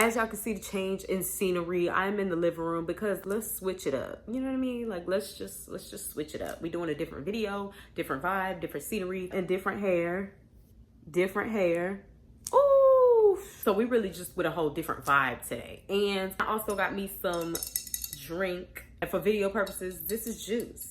As y'all can see the change in scenery, I'm in the living room because let's switch it up. You know what I mean? Like, let's just switch it up. We're doing a different video, different vibe, different scenery, and different hair. Ooh. So we really just with a whole different vibe today. And I also got me some drink. And for video purposes, this is juice.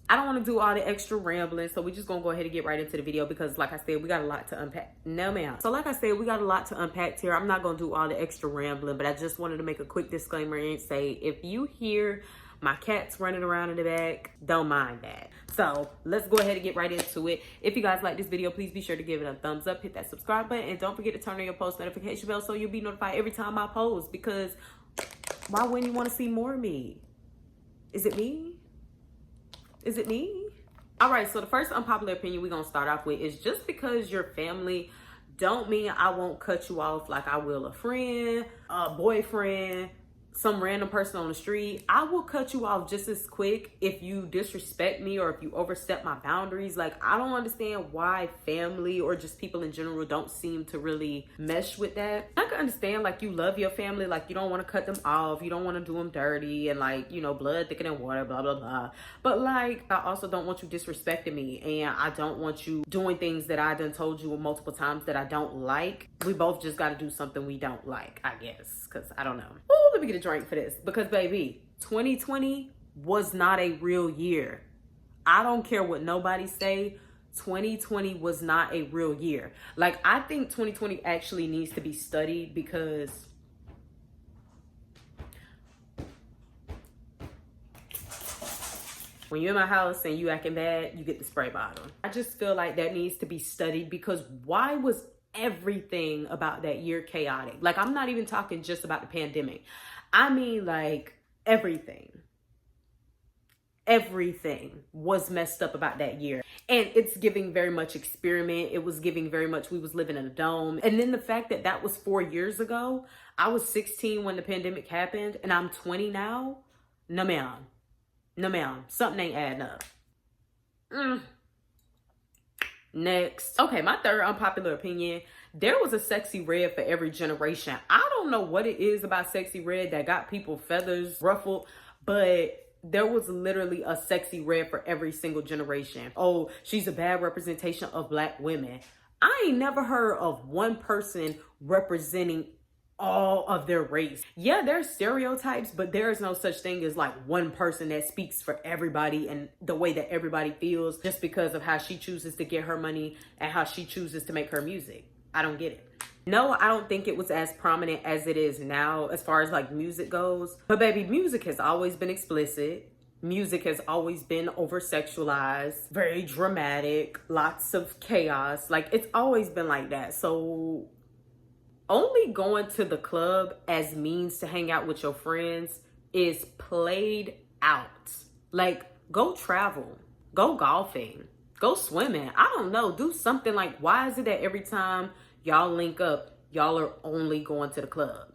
I don't want to do all the extra rambling, so we're just gonna go ahead and get right into the video because, like I said, we got a lot to unpack. No, ma'am. So, like I said, we got a lot to unpack here. I'm not gonna do all the extra rambling, but I just wanted to make a quick disclaimer and say, if you hear my cats running around in the back, don't mind that. So let's go ahead and get right into it. If you guys like this video, please be sure to give it a thumbs up, hit that subscribe button, and don't forget to turn on your post notification bell so you'll be notified every time I post, because why wouldn't you want to see more of me? Is it me? Is it me? All right, so the first unpopular opinion we're gonna start off with is, just because you're family don't mean I won't cut you off like I will a friend, a boyfriend, some random person on the street. I will cut you off just as quick if you disrespect me or if you overstep my boundaries. Like, I don't understand why family or just people in general don't seem to really mesh with that. I can understand, like, you love your family, like, you don't want to cut them off, you don't want to do them dirty, and, like, you know, blood thicker than water, blah blah blah. But, like, I also don't want you disrespecting me, and I don't want you doing things that I done told you multiple times that I don't like. We both just got to do something we don't like, I guess, because I don't know. Ooh, let me get a drink for this, because baby, 2020 was not a real year. I don't care what nobody say, 2020 was not a real year. Like, I think 2020 actually needs to be studied, because when you're in my house and you acting bad, you get the spray bottle. I just feel like that needs to be studied, because why was everything about that year chaotic? Like, I'm not even talking just about the pandemic. I mean, like, everything was messed up about that year. And it's giving very much experiment. It was giving very much, we was living in a dome. And then the fact that that was 4 years ago. I was 16 when the pandemic happened, and I'm 20 now. No, ma'am. No, ma'am. Something ain't adding up. Next. Okay, my third unpopular opinion. There was a sexy red for every generation. I don't know what it is about sexy red that got people feathers ruffled, but there was literally a sexy red for every single generation. Oh, she's a bad representation of Black women. I ain't never heard of one person representing all of their race. Yeah, there's stereotypes, but there is no such thing as like one person that speaks for everybody and the way that everybody feels just because of how she chooses to get her money and how she chooses to make her music. I don't get it. No, I don't think it was as prominent as it is now as far as like music goes. But baby, music has always been explicit. Music has always been over-sexualized, very dramatic, lots of chaos. Like, it's always been like that. So only going to the club as means to hang out with your friends is played out. Like, go travel, go golfing, go swimming. I don't know, do something. Like, why is it that every time y'all link up, y'all are only going to the club?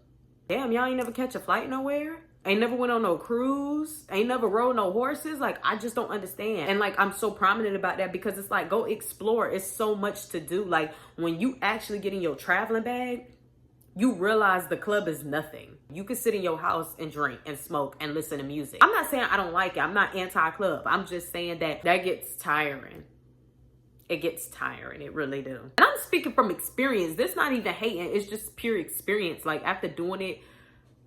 Damn, y'all ain't never catch a flight nowhere? Ain't never went on no cruise? Ain't never rode no horses? Like, I just don't understand. And like, I'm so prominent about that because it's like, go explore. It's so much to do. Like, when you actually get in your traveling bag, you realize the club is nothing. You can sit in your house and drink and smoke and listen to music. I'm not saying I don't like it. I'm not anti-club. I'm just saying that gets tiring. It gets tiring. It really do. And I'm speaking from experience. This not even hating. It's just pure experience. Like, after doing it,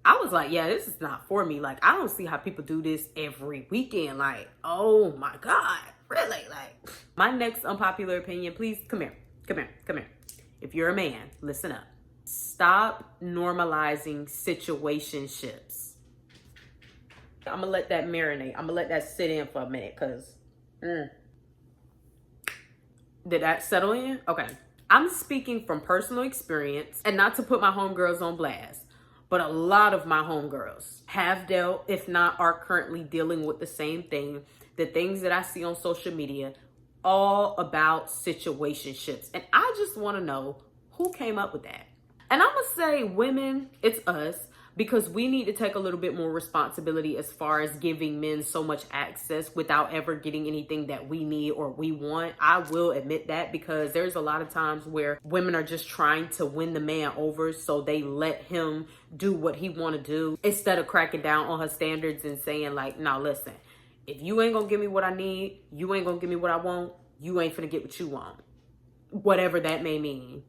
I was like, yeah, this is not for me. Like, I don't see how people do this every weekend. Like, oh my God, really? Like, my next unpopular opinion, please come here. If you're a man, listen up. Stop normalizing situationships. I'm gonna let that marinate. I'm gonna let that sit in for a minute, because did that settle in? Okay. I'm speaking from personal experience, and not to put my homegirls on blast, but a lot of my homegirls have dealt, if not are currently dealing with the same thing. The things that I see on social media, all about situationships. And I just want to know who came up with that. And I'm going to say women, it's us. because we need to take a little bit more responsibility as far as giving men so much access without ever getting anything that we need or we want. I will admit that, because there's a lot of times where women are just trying to win the man over, so they let him do what he want to do instead of cracking down on her standards and saying like, no, listen, if you ain't gonna give me what I need, you ain't gonna give me what I want, you ain't finna get what you want. Whatever that may mean.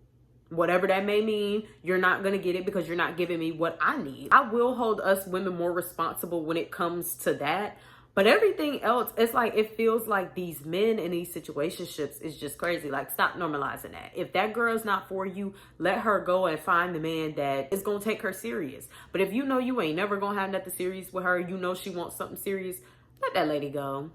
Whatever that may mean, you're not going to get it because you're not giving me what I need. I will hold us women more responsible when it comes to that. But everything else, it's like, it feels like these men in these situationships is just crazy. Like, stop normalizing that. If that girl's not for you, let her go and find the man that is going to take her serious. But if you know you ain't never going to have nothing serious with her, you know she wants something serious, let that lady go.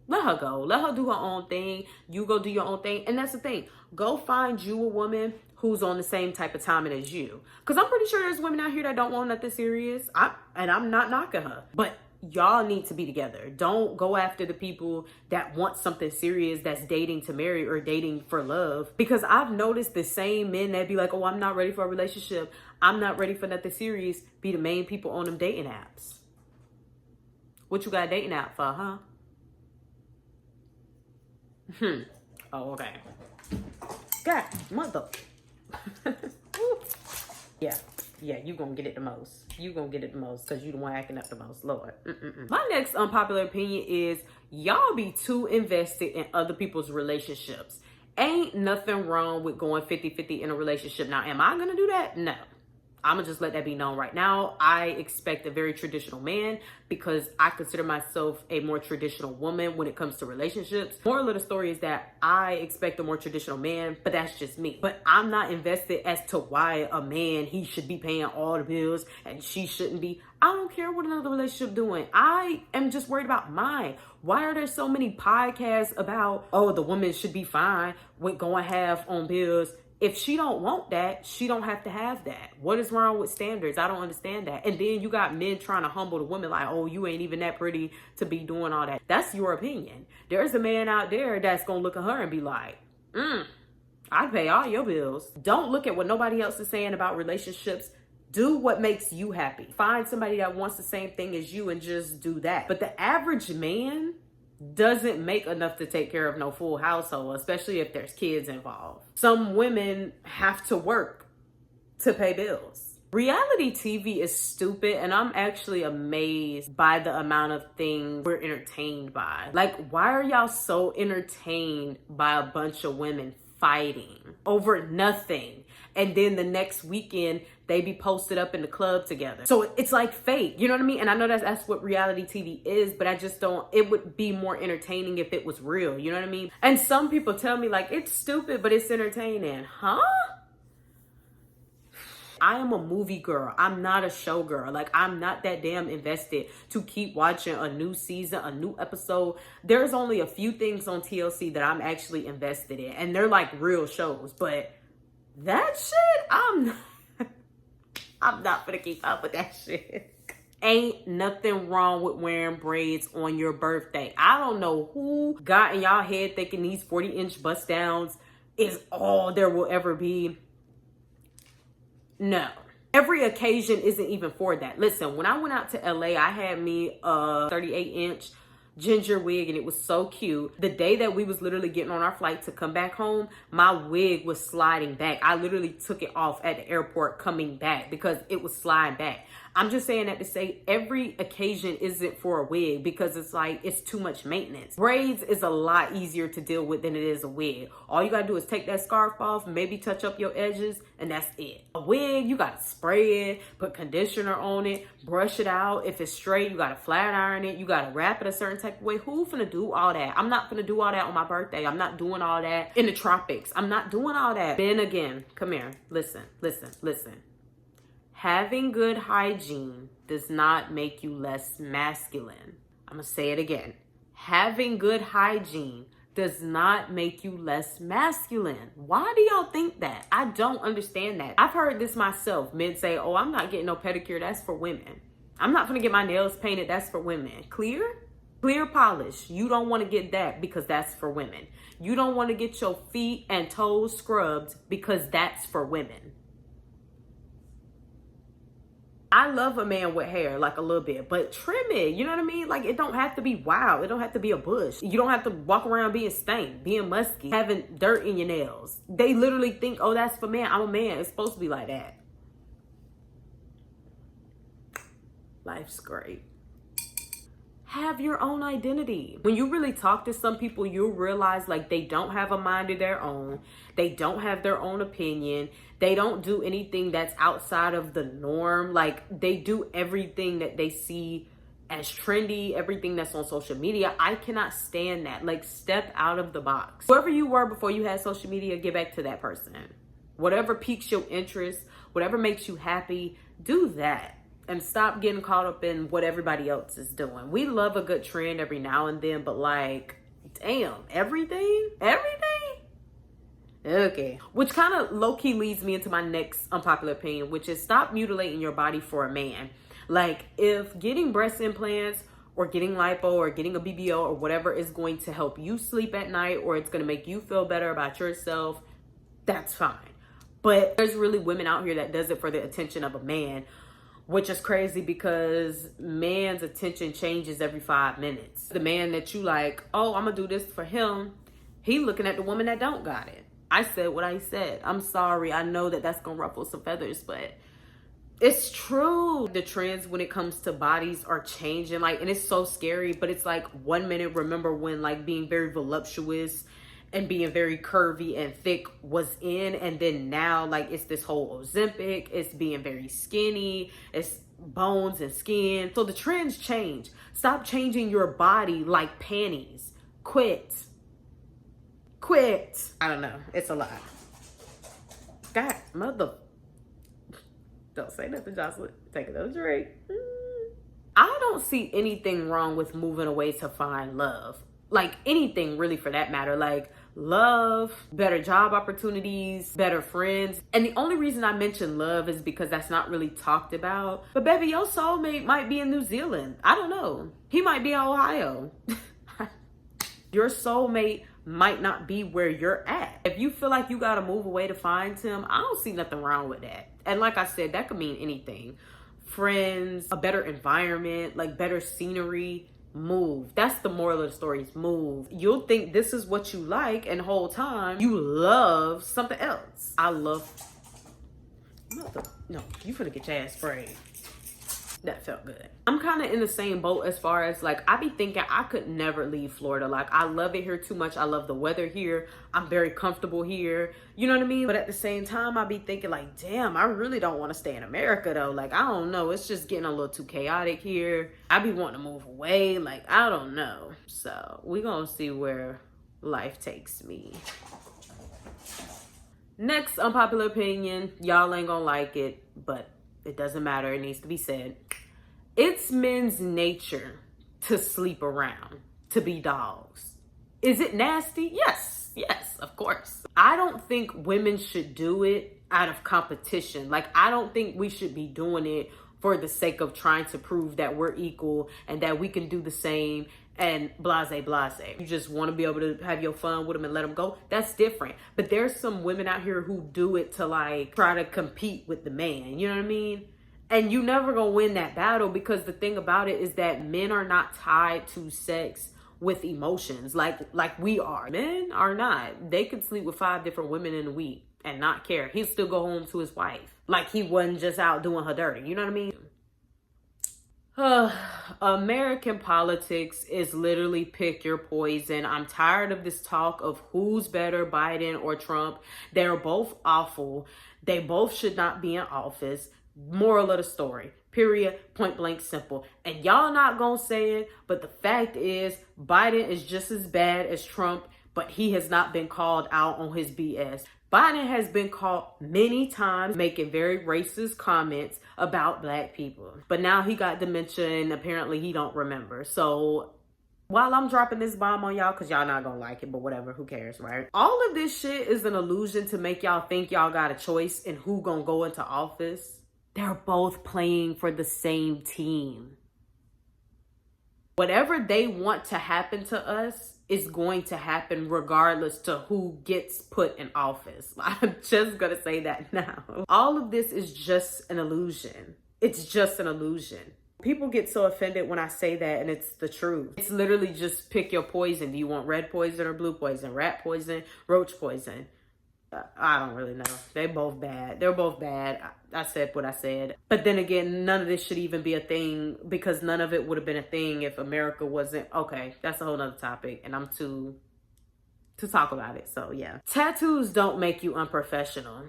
Let her go. Let her do her own thing. You go do your own thing. And that's the thing. Go find you a woman who's on the same type of timing as you. Because I'm pretty sure there's women out here that don't want nothing serious. And I'm not knocking her. But y'all need to be together. Don't go after the people that want something serious, that's dating to marry or dating for love. Because I've noticed the same men that be like, oh, I'm not ready for a relationship, I'm not ready for nothing serious, be the main people on them dating apps. What you got a dating app for, huh? Oh, okay. God, mother. Yeah, you gonna get it the most. You gonna get it the most because you the one acting up the most, Lord. My next unpopular opinion is y'all be too invested in other people's relationships. Ain't nothing wrong with going 50-50 in a relationship. Now, am I gonna do that? No. I'm gonna just let that be known right now. I expect a very traditional man because I consider myself a more traditional woman when it comes to relationships. Moral of the story is that I expect a more traditional man, but that's just me. But I'm not invested as to why a man, he should be paying all the bills and she shouldn't be. I don't care what another relationship doing. I am just worried about mine. Why are there so many podcasts about, oh, the woman should be fine with going half on bills? If she don't want that, she don't have to have that. What is wrong with standards? I don't understand that. And then you got men trying to humble the women like, oh, you ain't even that pretty to be doing all that. That's your opinion. There's a man out there that's going to look at her and be like, I pay all your bills. Don't look at what nobody else is saying about relationships. Do what makes you happy. Find somebody that wants the same thing as you and just do that. But the average man doesn't make enough to take care of no full household, especially if there's kids involved. Some women have to work to pay bills. Reality TV is stupid, and I'm actually amazed by the amount of things we're entertained by. Like, why are y'all so entertained by a bunch of women fighting over nothing? And then the next weekend, they be posted up in the club together. So it's like fake, you know what I mean? And I know that's what reality TV is, but I just don't, it would be more entertaining if it was real, you know what I mean? And some people tell me like, it's stupid, but it's entertaining. Huh? I am a movie girl. I'm not a show girl. Like, I'm not that damn invested to keep watching a new season, a new episode. There's only a few things on TLC that I'm actually invested in, and they're like real shows, but that shit, I'm not gonna keep up with that shit. Ain't nothing wrong with wearing braids on your birthday. I don't know who got in y'all head thinking these 40-inch bust downs is all there will ever be. No. Every occasion isn't even for that. Listen, when I went out to LA, I had me a 38-inch ginger wig and it was so cute. The day that we was literally getting on our flight to come back home, my wig was sliding back. I literally took it off at the airport coming back because it was sliding back. I'm just saying that to say every occasion isn't for a wig because it's like, it's too much maintenance. Braids is a lot easier to deal with than it is a wig. All you gotta do is take that scarf off, maybe touch up your edges, and that's it. A wig, you gotta spray it, put conditioner on it, brush it out. If it's straight, you gotta flat iron it, you gotta wrap it a certain type of way. Who finna do all that? I'm not finna do all that on my birthday. I'm not doing all that in the tropics. I'm not doing all that. Then again, come here, listen. Having good hygiene does not make you less masculine. I'm gonna say it again. Having good hygiene does not make you less masculine. Why do y'all think that? I don't understand that. I've heard this myself. Men say, oh, I'm not getting no pedicure. That's for women. I'm not gonna get my nails painted. That's for women. Clear polish. You don't want to get that because that's for women. You don't want to get your feet and toes scrubbed because that's for women. I love a man with hair, like a little bit, but trim it. You know what I mean? Like, it don't have to be wild. It don't have to be a bush. You don't have to walk around being stank, being musky, having dirt in your nails. They literally think, oh, that's for man. I'm a man. It's supposed to be like that. Life's great. Have your own identity. When you really talk to some people, you'll realize like they don't have a mind of their own. They don't have their own opinion. They don't do anything that's outside of the norm. Like, they do everything that they see as trendy, everything that's on social media. I cannot stand that. Like, step out of the box. Whoever you were before you had social media, get back to that person. Whatever piques your interest, whatever makes you happy, do that. And stop getting caught up in what everybody else is doing. We love a good trend every now and then, but like, damn, everything? Okay. Which kind of low-key leads me into my next unpopular opinion, which is stop mutilating your body for a man. Like, if getting breast implants or getting lipo or getting a BBL or whatever is going to help you sleep at night, or it's going to make you feel better about yourself, that's fine. But there's really women out here that does it for the attention of a man, which is crazy because man's attention changes every 5 minutes. The man that you like, oh, I'm gonna do this for him, he looking at the woman that don't got it. I said what I said. I'm sorry. I know that that's gonna ruffle some feathers, but it's true. The trends when it comes to bodies are changing, like, and it's so scary, but it's like 1 minute, remember when like being very voluptuous and being very curvy and thick was in, and then now like it's this whole Ozempic, it's being very skinny, it's bones and skin. So the trends change. Stop changing your body like panties. Quit. I don't know, it's a lot. God, mother. Don't say nothing, Jocelyn. Take another drink. I don't see anything wrong with moving away to find love. Like, anything really, for that matter. Like, love, better job opportunities, better friends. And the only reason I mention love is because that's not really talked about. But baby, your soulmate might be in New Zealand. I don't know. He might be in Ohio. Your soulmate might not be where you're at. If you feel like you gotta move away to find him, I don't see nothing wrong with that. And like I said, that could mean anything. Friends, a better environment, like better scenery. Move. That's the moral of the story, is move. You'll think this is what you like, and the whole time you love something else. I love, no, you finna get your ass sprayed. That felt good. I'm kind of in the same boat as far as like, I be thinking I could never leave Florida. Like, I love it here too much. I love the weather here. I'm very comfortable here. You know what I mean? But at the same time, I be thinking like, damn, I really don't want to stay in America though. Like, I don't know. It's just getting a little too chaotic here. I be wanting to move away. Like, I don't know. So we gonna see where life takes me. Next unpopular opinion. Y'all ain't gonna like it, but it doesn't matter. It needs to be said. It's men's nature to sleep around, to be dogs. Is it nasty? Yes, of course. I don't think women should do it out of competition. Like, I don't think we should be doing it for the sake of trying to prove that we're equal and that we can do the same and blase. You just want to be able to have your fun with them and let them go. That's different. But there's some women out here who do it to like try to compete with the man. You know what I mean? And you never gonna win that battle, because the thing about it is that men are not tied to sex with emotions like we are. Men are not. They could sleep with 5 different women in a week and not care. He'll still go home to his wife. Like he wasn't just out doing her dirty. You know what I mean? American politics is literally pick your poison. I'm tired of this talk of who's better, Biden or Trump. They're both awful. They both should not be in office. Moral of the story, period, point blank, simple. And y'all not gonna say it, but the fact is Biden is just as bad as Trump, but he has not been called out on his BS. Biden has been caught many times making very racist comments about black people, but now he got dementia and apparently he don't remember. So while I'm dropping this bomb on y'all, because y'all not gonna like it, but whatever, who cares, right? All of this shit is an illusion to make y'all think y'all got a choice in who gonna go into office. They're both playing for the same team. Whatever they want to happen to us is going to happen regardless to who gets put in office. I'm just gonna say that now. All of this is just an illusion. It's just an illusion. People get so offended when I say that, and it's the truth. It's literally just pick your poison. Do you want red poison or blue poison? Rat poison, roach poison? I don't really know. They're both bad. They're both bad. I said what I said. But then again, none of this should even be a thing, because none of it would have been a thing if America wasn't. Okay, that's a whole nother topic, and I'm too to talk about it. So yeah. Tattoos don't make you unprofessional.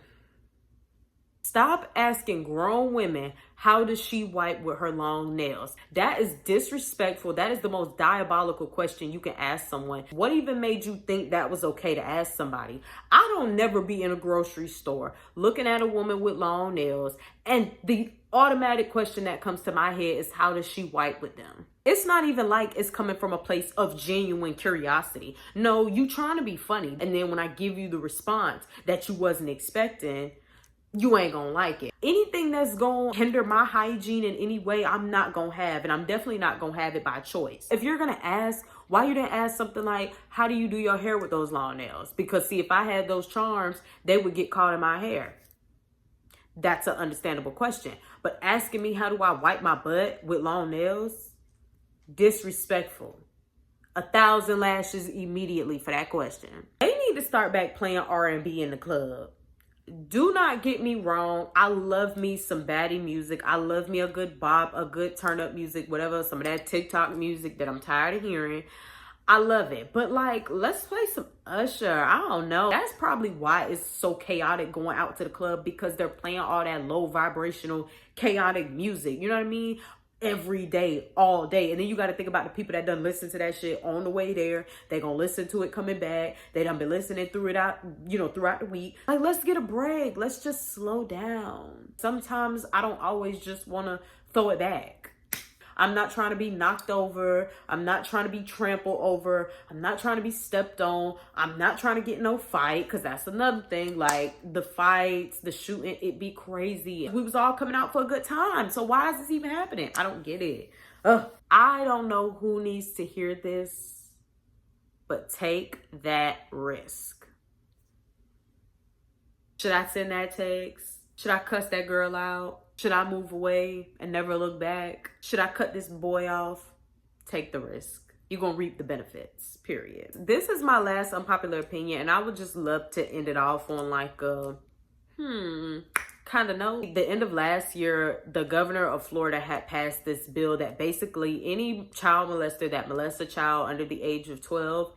Stop asking grown women, how does she wipe with her long nails? That is disrespectful. That is the most diabolical question you can ask someone. What even made you think that was okay to ask somebody? I don't never be in a grocery store looking at a woman with long nails, and the automatic question that comes to my head is, how does she wipe with them? It's not even like it's coming from a place of genuine curiosity. No, you trying to be funny. And then when I give you the response that you wasn't expecting, you ain't gonna like it. Anything that's gonna hinder my hygiene in any way, I'm not gonna have. And I'm definitely not gonna have it by choice. If you're gonna ask, why you didn't ask something like, how do you do your hair with those long nails? Because see, if I had those charms, they would get caught in my hair. That's an understandable question. But asking me, how do I wipe my butt with long nails? Disrespectful. 1,000 lashes immediately for that question. They need to start back playing R&B in the club. Do not get me wrong. I love me some baddie music. I love me a good bop, a good turn up music, whatever. Some of that TikTok music that I'm tired of hearing. I love it. But like, let's play some Usher. I don't know. That's probably why it's so chaotic going out to the club, because they're playing all that low vibrational, chaotic music. You know what I mean? Every day, all day. And then you got to think about the people that done listen to that shit on the way there. They gonna listen to it coming back. They done been listening through it out, throughout the week. Like, let's get a break. Let's just slow down. Sometimes I don't always just want to throw it back. I'm not trying to be knocked over. I'm not trying to be trampled over. I'm not trying to be stepped on. I'm not trying to get no fight, because that's another thing. Like, the fights, the shooting, it be crazy. We was all coming out for a good time. So why is this even happening? I don't get it. I don't know who needs to hear this, but take that risk. Should I send that text? Should I cuss that girl out? Should I move away and never look back? Should I cut this boy off? Take the risk. You're going to reap the benefits, period. This is my last unpopular opinion, and I would just love to end it off on like a, kind of note. The end of last year, the governor of Florida had passed this bill that basically any child molester that molests a child under the age of 12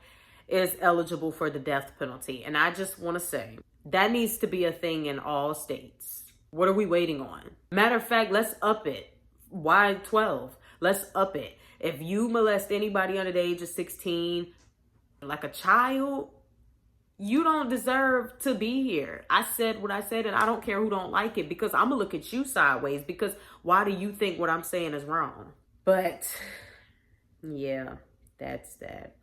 is eligible for the death penalty. And I just want to say, that needs to be a thing in all states. What are we waiting on? Matter of fact, let's up it. Why 12? Let's up it. If you molest anybody under the age of 16, like a child, you don't deserve to be here. I said what I said, and I don't care who don't like it, because I'm gonna look at you sideways, because why do you think what I'm saying is wrong? But yeah, that's that.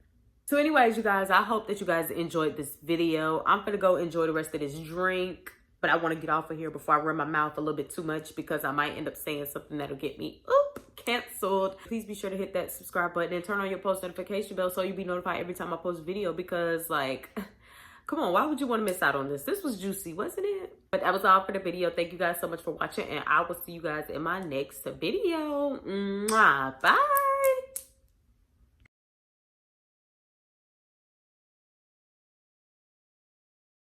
So anyways, you guys, I hope that you guys enjoyed this video. I'm gonna go enjoy the rest of this drink. But I want to get off of here before I run my mouth a little bit too much, because I might end up saying something that'll get me canceled. Please be sure to hit that subscribe button and turn on your post notification bell so you'll be notified every time I post a video, because like, come on, why would you want to miss out on this? This was juicy, wasn't it? But that was all for the video. Thank you guys so much for watching, and I will see you guys in my next video. Mwah. Bye.